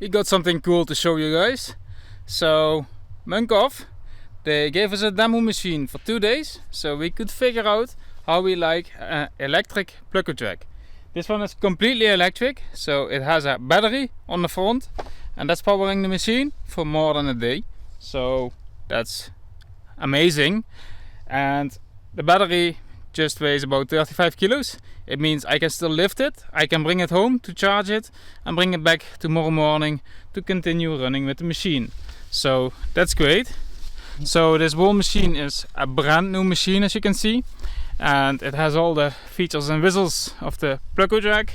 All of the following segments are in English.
we got something cool to show you guys. So Munckhof, they gave us a demo machine for 2 days, so we could figure out how we like electric Pluk-o-trak. This one is completely electric, so it has a battery on the front, and that's powering the machine for more than a day. So that's amazing. And the battery just weighs about 35 kilos. It means I can still lift it, I can bring it home to charge it and bring it back tomorrow morning to continue running with the machine. So that's great. So this whole machine is a brand new machine, as you can see, and it has all the features and whistles of the Pluk-o-trak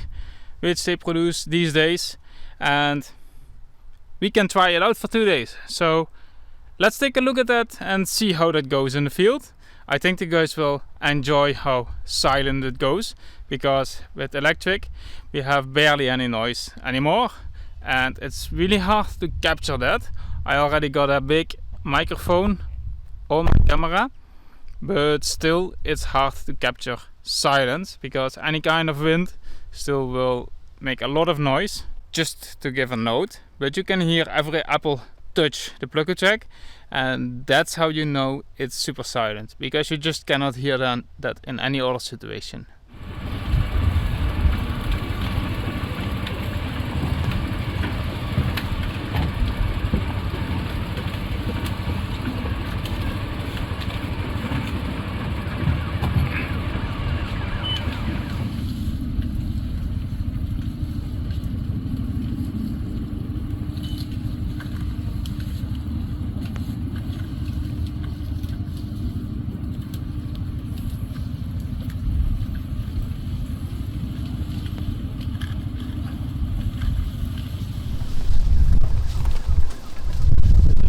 which they produce these days, and we can try it out for 2 days. So let's take a look at that and see how that goes in the field. I think the guys will enjoy how silent it goes, because with electric we have barely any noise anymore, and it's really hard to capture that. I already got a big microphone on my camera, but still it's hard to capture silence, because any kind of wind still will make a lot of noise. Just to give a note, but you can hear every apple touch the Pluk-o-trak, and that's how you know it's super silent, because you just cannot hear that in any other situation.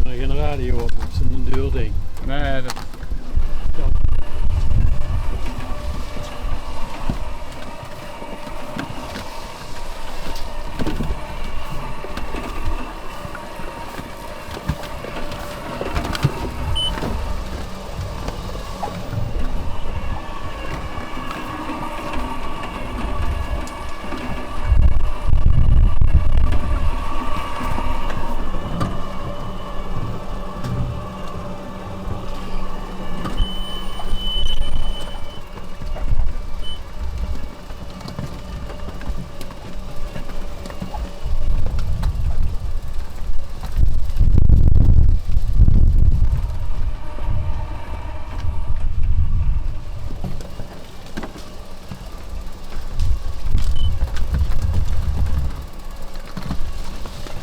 Geen radio op zijn deurding. Nee, dat... Ja.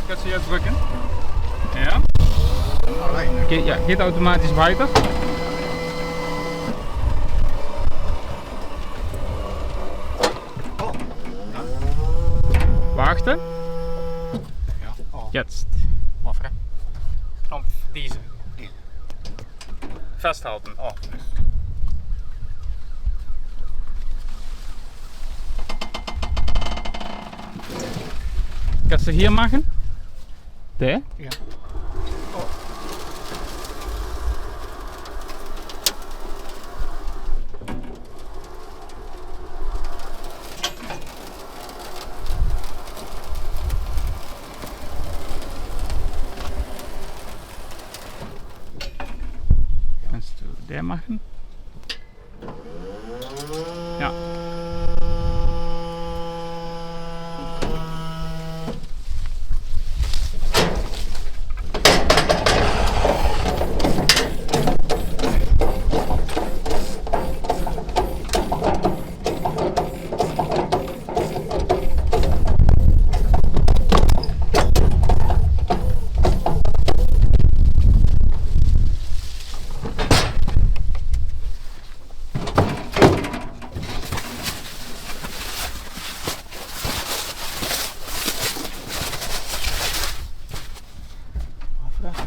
Kan ze hier drukken? Ja. Ja, geht automatisch weiter. Wachten. Ja. Oh. Jetzt. Waffen. Knopf diese. Festhalten. Oh. Kannst du hier machen? Der? Ja. Kannst du der machen? Ja.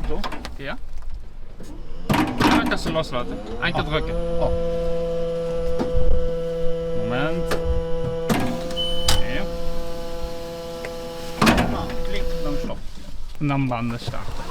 Zo? Ja. Ja, dan kan ze loslaten. Eindelijk drukken. Oh. Moment. Ja. Nou, klik, dan stop. En dan banden starten.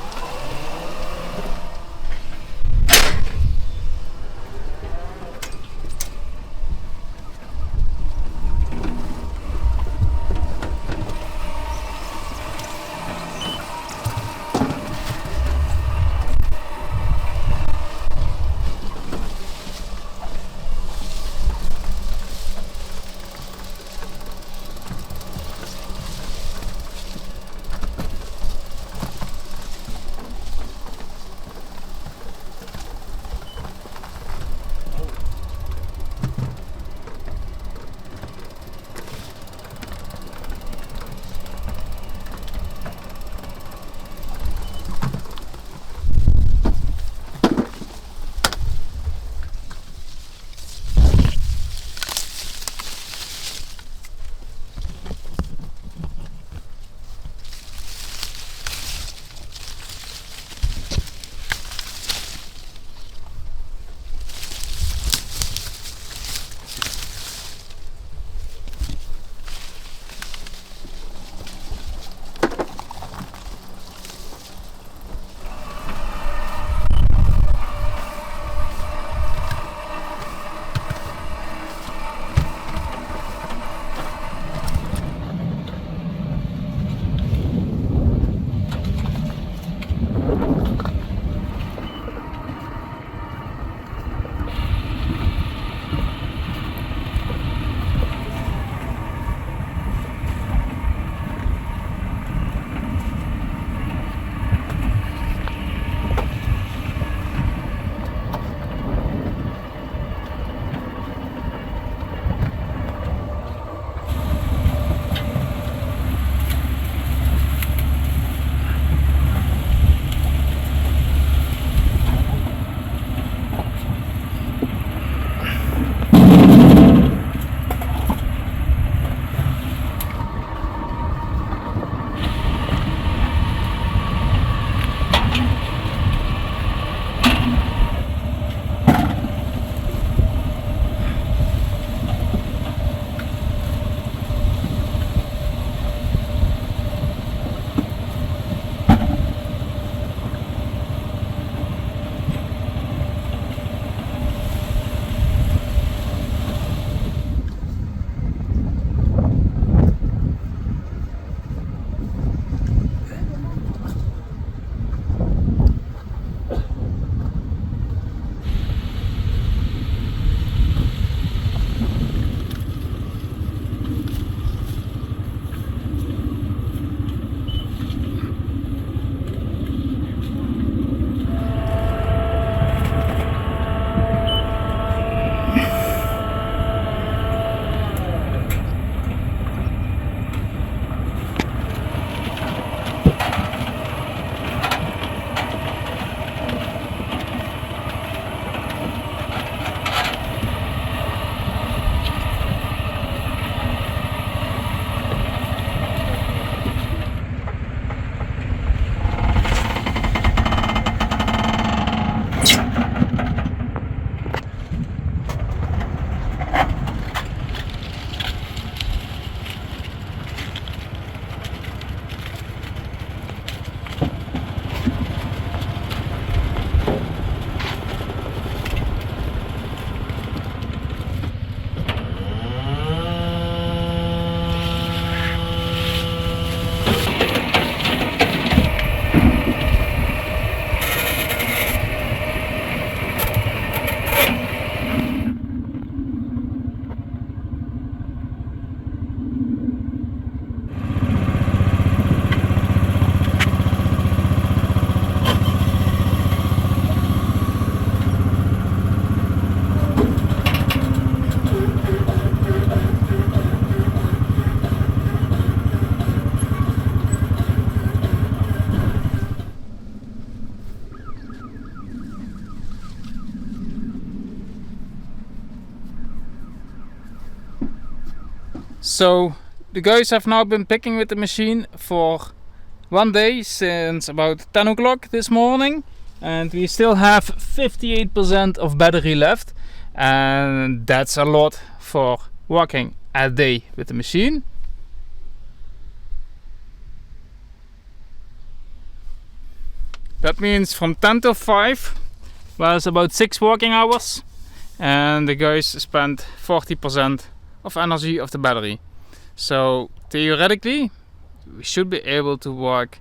So the guys have now been picking with the machine for 1 day since about 10 o'clock this morning, and we still have 58% of battery left, and that's a lot for walking a day with the machine. That means from 10 till 5 was about 6 walking hours, and the guys spent 40% of energy of the battery. So theoretically we should be able to walk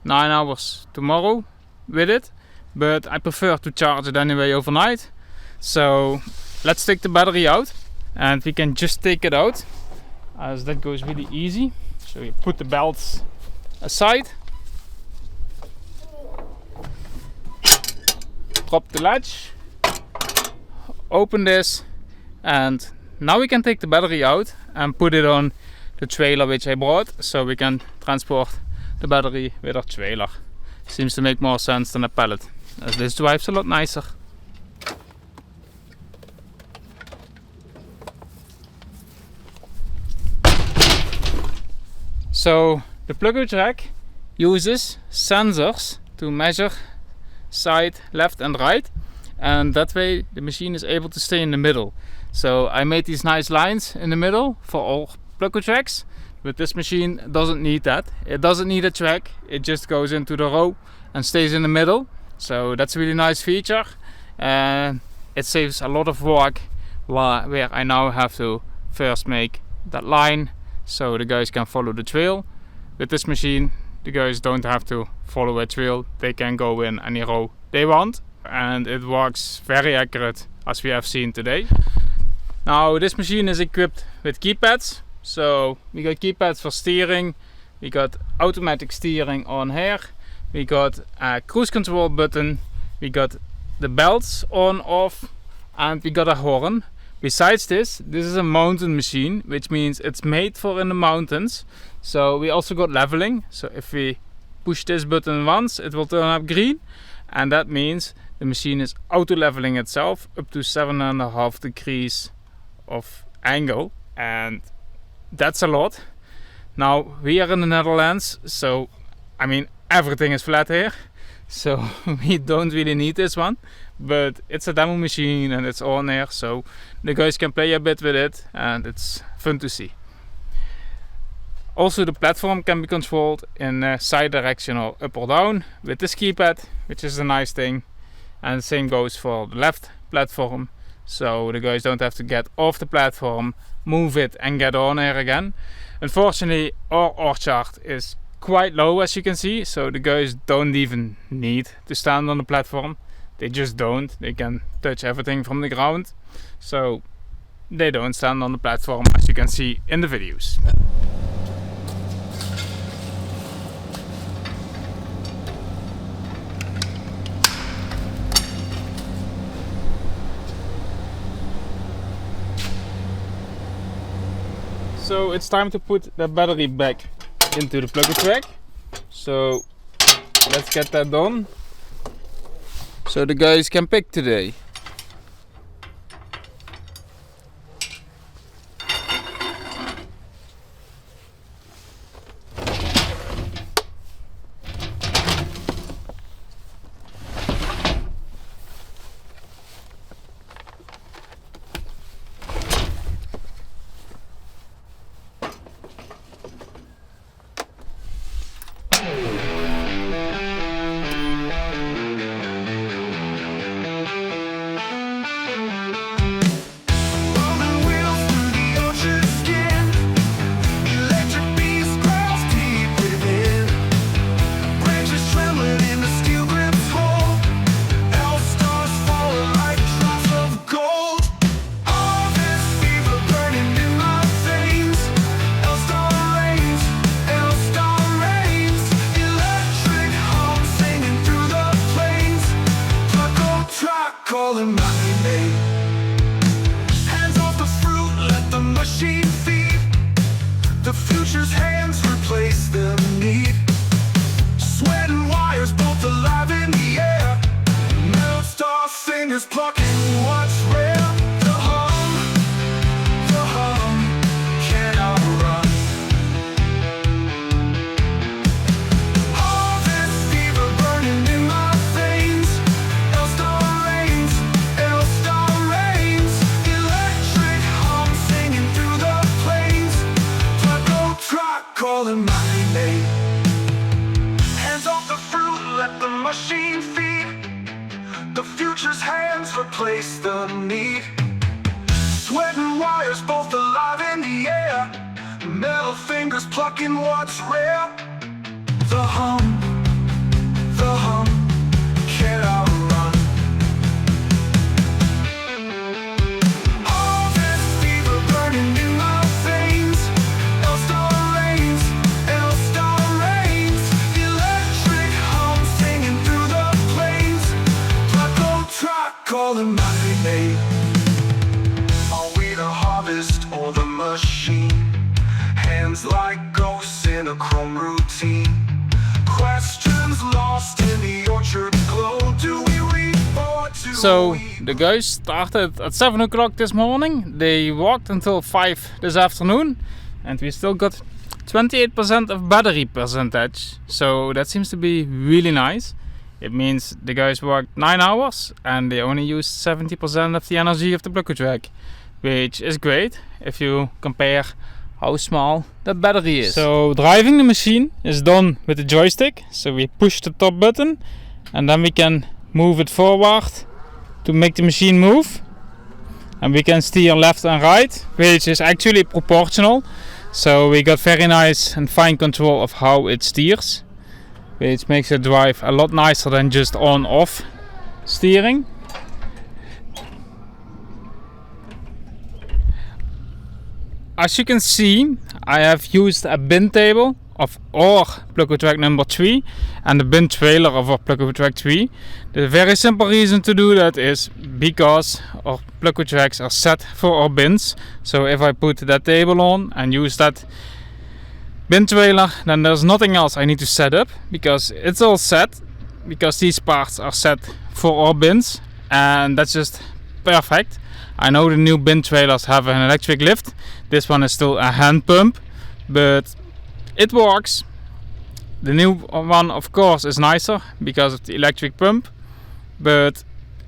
9 hours tomorrow with it, but I prefer to charge it anyway overnight. So let's take the battery out, and we can just take it out as that goes really easy. So you put the belts aside, drop the latch, open this, and now we can take the battery out and put it on the trailer which I brought, so we can transport the battery with our trailer. Seems to make more sense than a pallet, as this drives a lot nicer. So the Pluk-o-trak uses sensors to measure side, left and right, and that way the machine is able to stay in the middle. So I made these nice lines in the middle for all Pluk-o-traks, but this machine doesn't need that. It doesn't need a track, it just goes into the row and stays in the middle. So that's a really nice feature, and it saves a lot of work where I now have to first make that line so the guys can follow the trail. With this machine the guys don't have to follow a trail, they can go in any row they want, and it works very accurate as we have seen today. Now this machine is equipped with keypads, so we got keypads for steering, we got automatic steering on here, we got a cruise control button, we got the belts on, off, and we got a horn. Besides this is a mountain machine, which means it's made for in the mountains. So we also got leveling, so if we push this button once it will turn up green, and that means the machine is auto leveling itself up to 7.5 degrees of angle, and that's a lot. Now we are in the Netherlands, so I mean everything is flat here, so we don't really need this one, but it's a demo machine and it's on there, so the guys can play a bit with it and it's fun to see. Also the platform can be controlled in side direction or up or down with this keypad, which is a nice thing, and the same goes for the left platform, so the guys don't have to get off the platform, move it and get on here again. Unfortunately our orchard is quite low, as you can see, so the guys don't even need to stand on the platform. They just don't. They can touch everything from the ground, so they don't stand on the platform, as you can see in the videos. So it's time to put the battery back into the Pluk-o-trak. So let's get that done, so the guys can pick today. let the machine feed. The future's hands replace the need. Sweat and wires both alive in the air. Metal fingers plucking what's rare. The hum, can't outrun. All this fever burning in my veins. L-star rains, L-star rains. The electric hum singing through the plains. Pluk-o-trak calling my name. Are we to harvest or the machine? Hands like ghosts in a chrome routine. Questions lost in the orchard glow. Do we reap or do So we? the guys started at 7 o'clock this morning. They walked until 5 this afternoon, and we still got 28% of battery percentage. So that seems to be really nice. It means the guys worked 9 hours and they only used 70% of the energy of the Pluk-o-trak, which is great if you compare how small the battery is. So driving the machine is done with the joystick. So we push the top button and then we can move it forward to make the machine move. And we can steer left and right, which is actually proportional. So we got very nice and fine control of how it steers, which makes it drive a lot nicer than just on-off steering. As you can see, I have used a bin table of our Pluk-o-trak number 3 and the bin trailer of our Pluk-o-trak 3. The very simple reason to do that is because our Pluk-o-traks are set for our bins. So if I put that table on and use that bin trailer, then there's nothing else I need to set up, because it's all set, because these parts are set for our bins, and that's just perfect. I know the new bin trailers have an electric lift. This one is still a hand pump, but it works. The new one, of course, is nicer because of the electric pump, but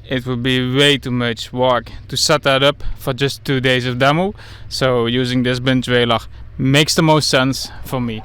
it would be way too much work to set that up for just 2 days of demo. So using this bin trailer makes the most sense for me.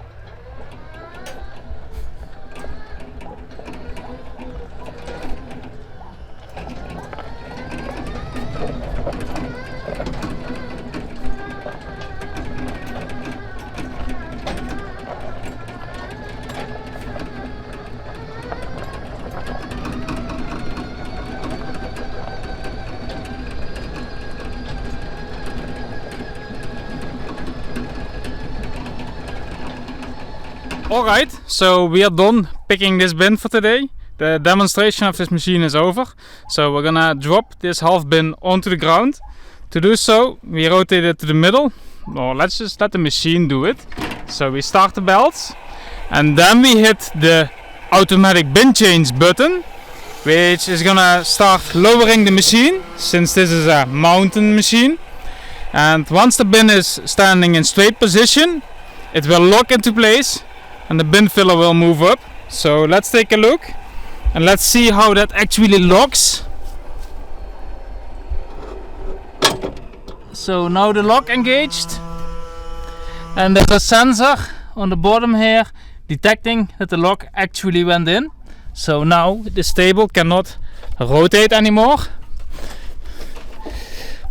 Alright, so we are done picking this bin for today. The demonstration of this machine is over. So we're gonna drop this half bin onto the ground. To do so, we rotate it to the middle. Or let's just let the machine do it. So we start the belts and then we hit the automatic bin change button, which is gonna start lowering the machine, since this is a mountain machine. And once the bin is standing in straight position, it will lock into place and the bin filler will move up. So let's take a look and let's see how that actually locks. So now the lock engaged, and there's a sensor on the bottom here detecting that the lock actually went in. So now this table cannot rotate anymore.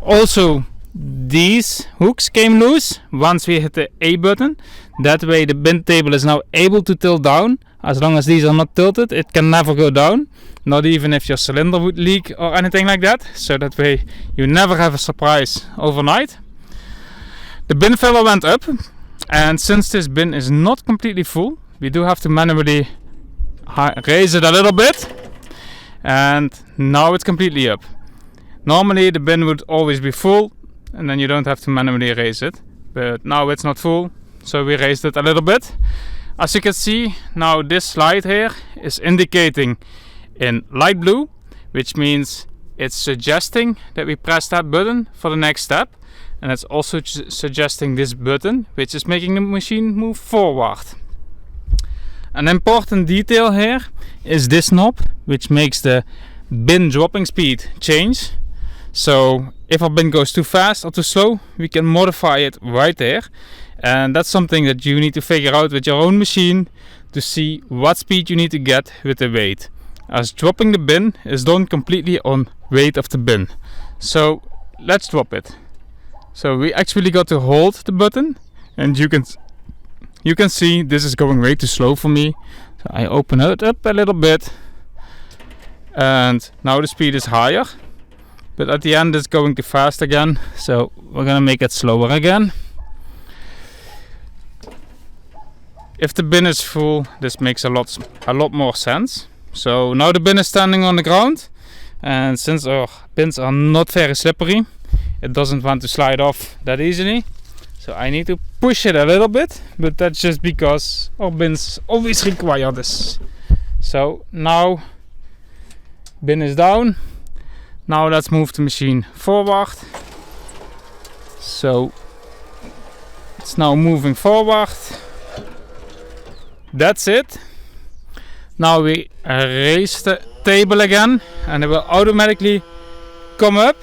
Also, these hooks came loose once we hit the A button. That way the bin table is now able to tilt down. As long as these are not tilted, it can never go down. Not even if your cylinder would leak or anything like that. So that way you never have a surprise overnight. The bin filler went up, and since this bin is not completely full, we do have to manually raise it a little bit. And now it's completely up. Normally the bin would always be full, and then you don't have to manually raise it, but now it's not full, so we raised it a little bit. As you can see, now this slide here is indicating in light blue, which means it's suggesting that we press that button for the next step, and it's also suggesting this button, which is making the machine move forward. An important detail here is this knob, which makes the bin dropping speed change. So if our bin goes too fast or too slow, we can modify it right there. And that's something that you need to figure out with your own machine to see what speed you need to get with the weight, as dropping the bin is done completely on weight of the bin. So let's drop it. So we actually got to hold the button, and you can see this is going way too slow for me. So I open it up a little bit, and now the speed is higher, but at the end it's going too fast again, so we're gonna make it slower again. If the bin is full, this makes a lot more sense. So now the bin is standing on the ground, and since our bins are not very slippery, it doesn't want to slide off that easily. So I need to push it a little bit, but that's just because our bins always require this. So now bin is down. Now let's move the machine forward. So it's now moving forward. That's it. Now we raise the table again, and it will automatically come up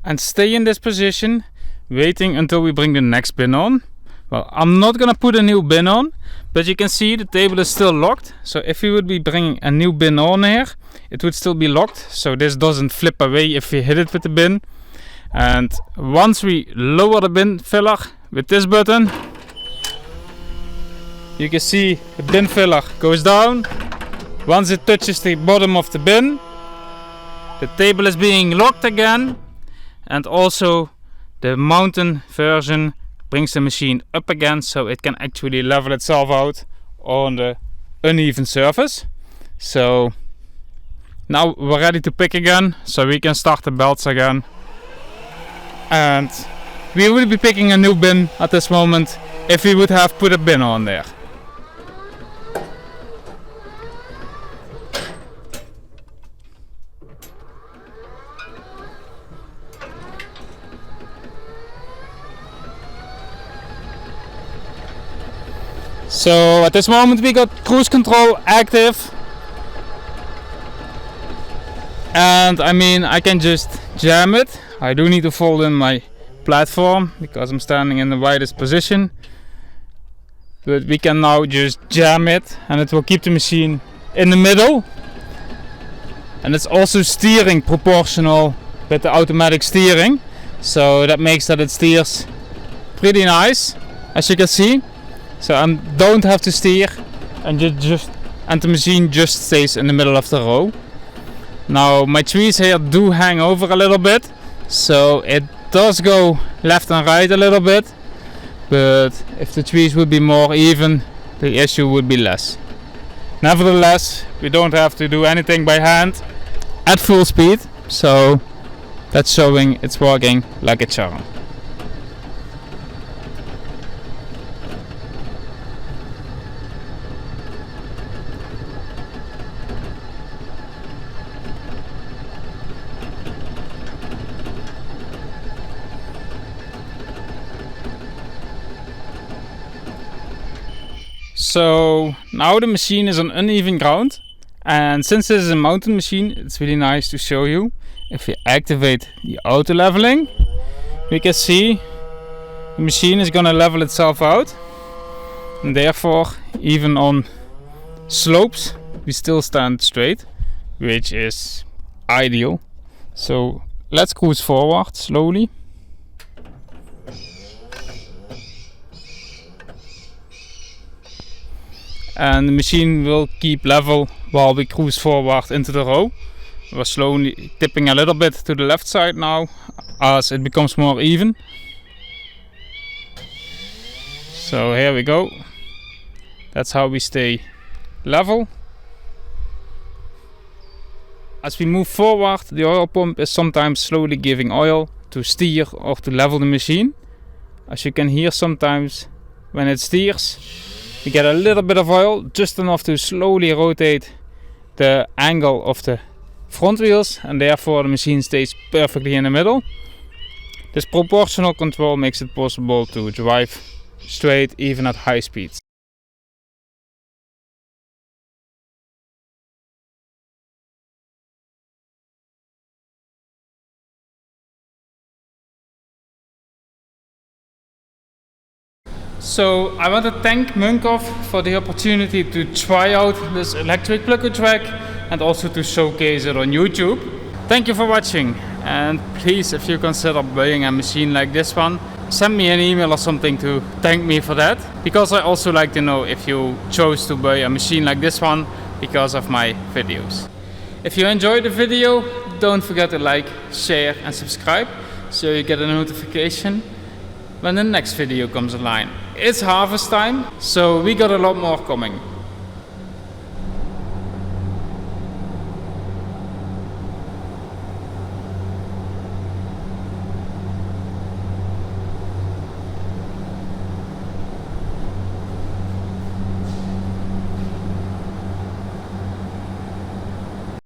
and stay in this position, waiting until we bring the next bin on. Well, I'm not gonna put a new bin on, but you can see the table is still locked. So if we would be bringing a new bin on here, it would still be locked, so this doesn't flip away if we hit it with the bin. And once we lower the bin filler with this button, you can see the bin filler goes down. Once it touches the bottom of the bin, the table is being locked again, and also the mountain version brings the machine up again, so it can actually level itself out on the uneven surface. So now we're ready to pick again, so we can start the belts again. And we will be picking a new bin at this moment if we would have put a bin on there. So at this moment we got cruise control active, and I mean I can just jam it. I do need to fold in my platform because I'm standing in the widest position, but we can now just jam it and it will keep the machine in the middle. And it's also steering proportional with the automatic steering, so that makes that it steers pretty nice, as you can see. So I don't have to steer, and the machine just stays in the middle of the row. Now my trees here do hang over a little bit, so it does go left and right a little bit, but if the trees would be more even, the issue would be less. Nevertheless, we don't have to do anything by hand at full speed, so that's showing it's working like a charm. So now the machine is on uneven ground, and since this is a mountain machine, it's really nice to show you. If we activate the auto leveling, we can see the machine is gonna level itself out, and therefore even on slopes we still stand straight, which is ideal. So let's cruise forward slowly. And the machine will keep level while we cruise forward into the row. We're slowly tipping a little bit to the left side now as it becomes more even. So here we go. That's how we stay level. As we move forward, the oil pump is sometimes slowly giving oil to steer or to level the machine. As you can hear, sometimes when it steers, we get a little bit of oil, just enough to slowly rotate the angle of the front wheels, and therefore the machine stays perfectly in the middle. This proportional control makes it possible to drive straight even at high speeds. So I want to thank Munckhof for the opportunity to try out this electric Pluk-o-trak and also to showcase it on YouTube. Thank you for watching, and please, if you consider buying a machine like this one, send me an email or something to thank me for that, because I also like to know if you chose to buy a machine like this one because of my videos. If you enjoyed the video, don't forget to like, share and subscribe so you get a notification when the next video comes online. It's harvest time, so we got a lot more coming.